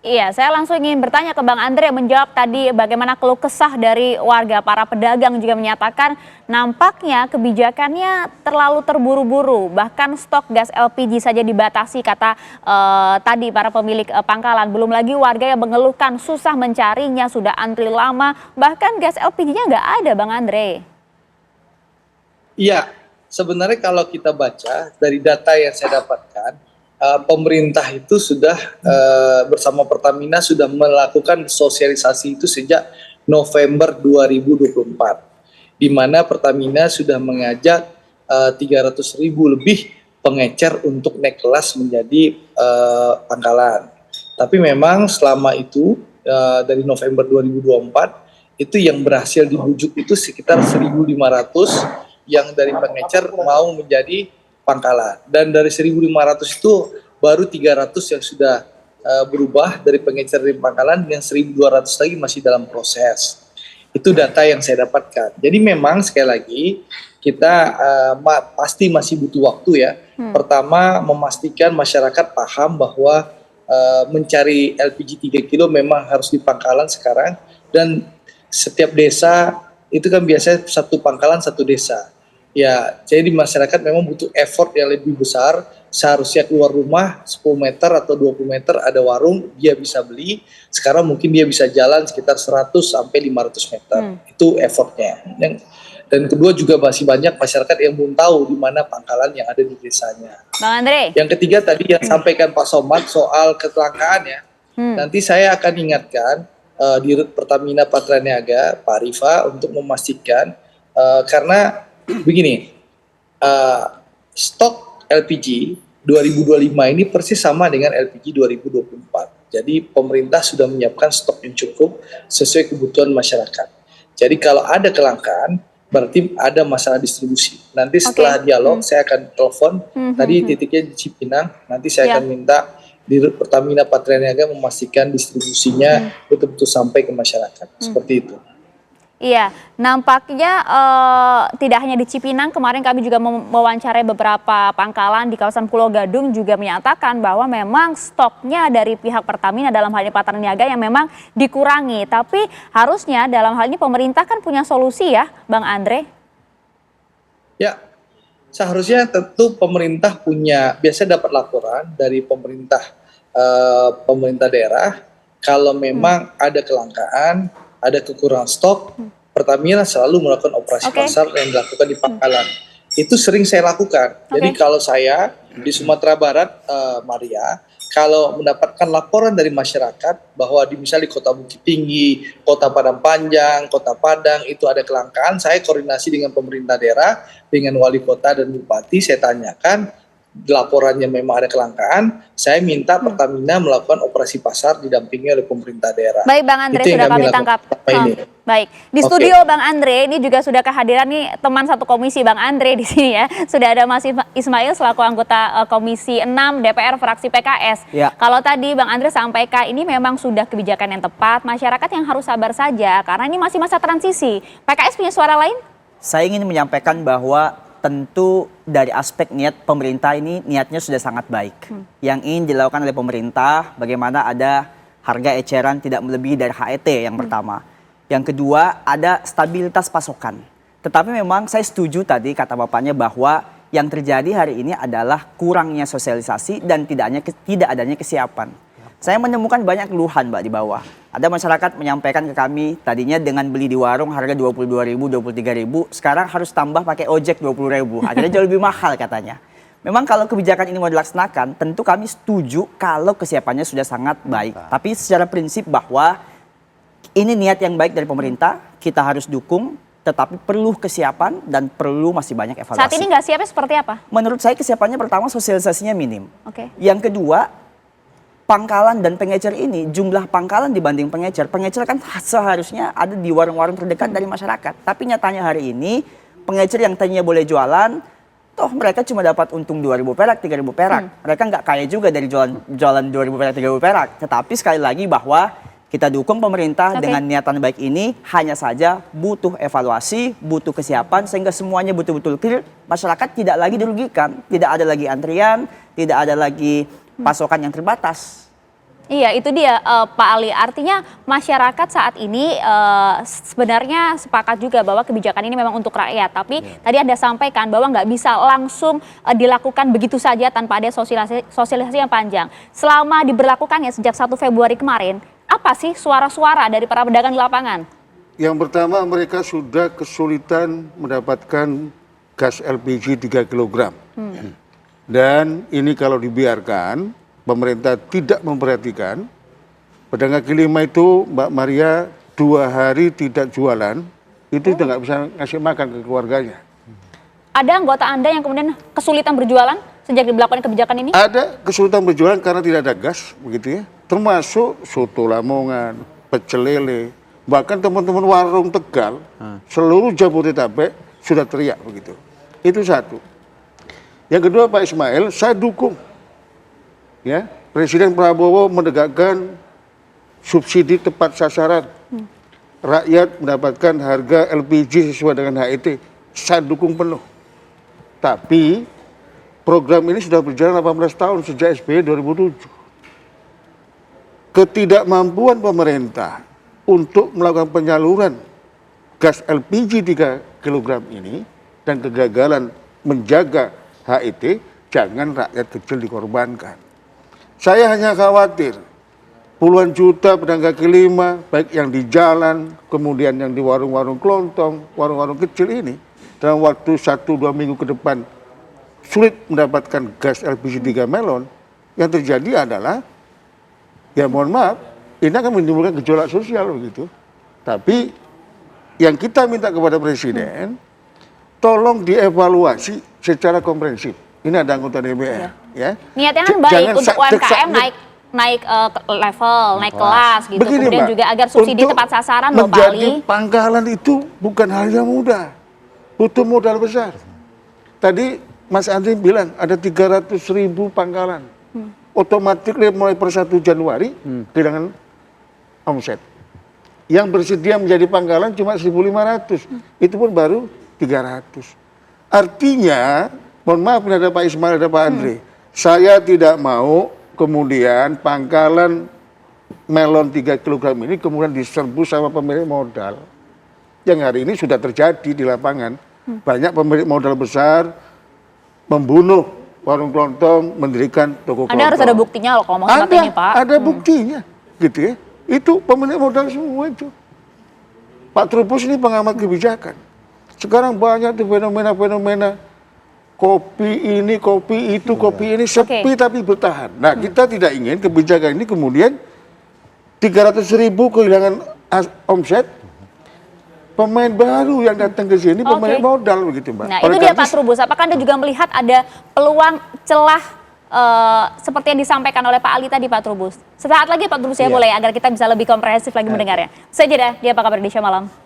Iya, saya langsung ingin bertanya ke Bang Andre menjawab tadi bagaimana keluh kesah dari warga. Para pedagang juga menyatakan nampaknya kebijakannya terlalu terburu-buru. Bahkan stok gas LPG saja dibatasi kata tadi para pemilik pangkalan. Belum lagi warga yang mengeluhkan susah mencarinya, sudah antri lama. Bahkan gas LPG-nya nggak ada Bang Andre. Iya, sebenarnya kalau kita baca dari data yang saya dapatkan, pemerintah itu sudah bersama Pertamina sudah melakukan sosialisasi itu sejak November 2024, di mana Pertamina sudah mengajak 300.000 lebih pengecer untuk naik kelas menjadi pangkalan. Tapi memang selama itu dari November 2024 itu yang berhasil dibujuk itu sekitar 1.500 yang dari pengecer mau menjadi pangkalan, dan dari 1.500 itu baru 300 yang sudah berubah dari pengecer di pangkalan, dan 1.200 lagi masih dalam proses. Itu data yang saya dapatkan. Jadi memang sekali lagi kita pasti masih butuh waktu ya. Pertama, memastikan masyarakat paham bahwa mencari LPG 3 kilo memang harus di pangkalan sekarang, dan setiap desa itu kan biasanya satu pangkalan satu desa. Ya, jadi masyarakat memang butuh effort yang lebih besar. Seharusnya keluar rumah 10 meter atau 20 meter ada warung, dia bisa beli. Sekarang mungkin dia bisa jalan sekitar 100 sampai 500 meter. Itu effortnya. Dan kedua juga masih banyak masyarakat yang belum tahu di mana pangkalan yang ada di desanya. Bang Andre. Yang ketiga tadi yang sampaikan Pak Somad soal kelangkaan ya. Nanti saya akan ingatkan Dirut Pertamina Patraniaga, Pak Rifa, untuk memastikan karena begini, stok LPG 2025 ini persis sama dengan LPG 2024. Jadi pemerintah sudah menyiapkan stok yang cukup sesuai kebutuhan masyarakat. Jadi kalau ada kelangkaan, berarti ada masalah distribusi. Nanti setelah dialog saya akan telepon, tadi titiknya di Cipinang, nanti saya akan minta di Pertamina Patraniaga memastikan distribusinya betul-betul sampai ke masyarakat. Seperti itu. Iya, nampaknya tidak hanya di Cipinang, kemarin kami juga mewawancarai beberapa pangkalan di kawasan Pulau Gadung juga menyatakan bahwa memang stoknya dari pihak Pertamina dalam hal ini Patraniaga yang memang dikurangi. Tapi harusnya dalam hal ini pemerintah kan punya solusi ya, Bang Andre? Ya, seharusnya tentu pemerintah punya, biasa dapat laporan dari pemerintah daerah kalau memang ada kelangkaan, ada kekurangan stok, Pertamina selalu melakukan operasi pasar yang dilakukan di pangkalan. Itu sering saya lakukan. Jadi kalau saya di Sumatera Barat, Maria, kalau mendapatkan laporan dari masyarakat bahwa misalnya di Kota Bukit Tinggi, Kota Padang Panjang, Kota Padang itu ada kelangkaan, saya koordinasi dengan pemerintah daerah, dengan wali kota dan bupati, saya tanyakan laporannya memang ada kelangkaan, saya minta Pertamina melakukan operasi pasar didampingi oleh pemerintah daerah. Baik Bang Andre, sudah kami tangkap. Baik, di studio Bang Andre ini juga sudah kehadiran nih teman satu komisi Bang Andre di sini ya. Sudah ada Mas Ismail selaku anggota Komisi 6 DPR fraksi PKS. Ya. Kalau tadi Bang Andre sampaikan ini memang sudah kebijakan yang tepat, masyarakat yang harus sabar saja karena ini masih masa transisi. PKS punya suara lain? Saya ingin menyampaikan bahwa tentu dari aspek niat pemerintah ini niatnya sudah sangat baik. Yang ingin dilakukan oleh pemerintah bagaimana ada harga eceran tidak melebihi dari HET yang pertama. Yang kedua ada stabilitas pasokan. Tetapi memang saya setuju tadi kata Bapaknya bahwa yang terjadi hari ini adalah kurangnya sosialisasi dan tidak adanya kesiapan. Saya menemukan banyak keluhan Mbak di bawah. Ada masyarakat menyampaikan ke kami tadinya dengan beli di warung harga 22.000, 23.000, sekarang harus tambah pakai ojek 20.000. Akhirnya jauh lebih mahal katanya. Memang kalau kebijakan ini mau dilaksanakan, tentu kami setuju kalau kesiapannya sudah sangat baik. Tapi secara prinsip bahwa ini niat yang baik dari pemerintah, kita harus dukung, tetapi perlu kesiapan dan perlu masih banyak evaluasi. Saat ini nggak siapnya seperti apa? Menurut saya kesiapannya pertama sosialisasinya minim. Yang kedua, pangkalan dan pengecer ini, jumlah pangkalan dibanding pengecer kan seharusnya ada di warung-warung terdekat dari masyarakat. Tapi nyatanya hari ini, pengecer yang tadinya boleh jualan, toh mereka cuma dapat untung 2.000 perak, 3.000 perak. Mereka nggak kaya juga dari jualan 2.000 perak, 3.000 perak. Tetapi sekali lagi bahwa kita dukung pemerintah dengan niatan baik ini, hanya saja butuh evaluasi, butuh kesiapan, sehingga semuanya betul-betul clear. Masyarakat tidak lagi dirugikan, tidak ada lagi antrian, tidak ada lagi pasokan yang terbatas. Iya, itu dia Pak Ali. Artinya masyarakat saat ini sebenarnya sepakat juga bahwa kebijakan ini memang untuk rakyat. Tapi tadi Anda sampaikan bahwa nggak bisa langsung dilakukan begitu saja tanpa ada sosialisasi yang panjang. Selama diberlakukannya sejak 1 Februari kemarin, apa sih suara-suara dari para pedagang di lapangan? Yang pertama, mereka sudah kesulitan mendapatkan gas LPG 3 kg. Dan ini kalau dibiarkan, pemerintah tidak memperhatikan, pedagang kaki lima itu, Mbak Maria, 2 hari tidak jualan, itu udah nggak bisa ngasih makan ke keluarganya. Ada anggota Anda yang kemudian kesulitan berjualan sejak diberlakukan kebijakan ini? Ada kesulitan berjualan karena tidak ada gas, begitu ya. Termasuk soto Lamongan, pecel lele, bahkan teman-teman warung Tegal, seluruh Jabodetabek sudah teriak begitu. Itu satu. Yang kedua, Pak Ismail, saya dukung. Ya, Presiden Prabowo menegakkan subsidi tepat sasaran. Rakyat mendapatkan harga LPG sesuai dengan HET. Saya dukung penuh. Tapi program ini sudah berjalan 18 tahun sejak SBY 2007. Ketidakmampuan pemerintah untuk melakukan penyaluran gas LPG 3 kg ini dan kegagalan menjaga HET, jangan rakyat kecil dikorbankan. Saya hanya khawatir puluhan juta pedagang kaki lima, baik yang di jalan, kemudian yang di warung-warung kelontong, warung-warung kecil ini, dalam waktu 1-2 minggu ke depan sulit mendapatkan gas LPG 3 melon. Yang terjadi adalah, ya mohon maaf, ini akan menimbulkan gejolak sosial begitu. Tapi yang kita minta kepada Presiden, tolong dievaluasi secara komprehensif. Ini ada anggota DPR, ya. Niatnya kan baik untuk UMKM naik level, naik kelas gitu. Begini, kemudian Mbak, juga agar subsidi tepat sasaran loh Pak menjadi Ali. pangkalan itu bukan hal yang mudah, butuh modal besar. Tadi Mas Andri bilang ada 300.000 pangkalan, otomatis mulai per 1 Januari kehilangan omset. Yang bersedia menjadi pangkalan cuma 1.500, itu pun baru 300. Artinya, mohon maaf ada Pak Ismail, ada Pak Andri, saya tidak mau kemudian pangkalan melon 3 kg ini kemudian diserbu sama pemilik modal. Yang hari ini sudah terjadi di lapangan. Banyak pemilik modal besar membunuh warung kelontong, mendirikan toko kelontong. Anda harus ada buktinya loh kalau mau seperti ini Pak. Ada buktinya, gitu ya. Itu pemilik modal semua itu. Pak Trubus ini pengamat kebijakan. Sekarang banyak tuh fenomena-fenomena kopi ini, kopi itu, kopi ini sepi tapi bertahan. Nah, kita tidak ingin kebijakan ini kemudian 300.000 kehilangan omset, pemain baru yang datang ke sini, pemain modal begitu, Mbak. Nah, itu dia Pak Trubus. Apakah Anda juga melihat ada peluang celah seperti yang disampaikan oleh Pak Ali tadi, Pak Trubus? Sesaat lagi Pak Trubus ya boleh agar kita bisa lebih komprehensif lagi mendengarnya. Saya jeda, dia apa kabar di Indonesia Malam.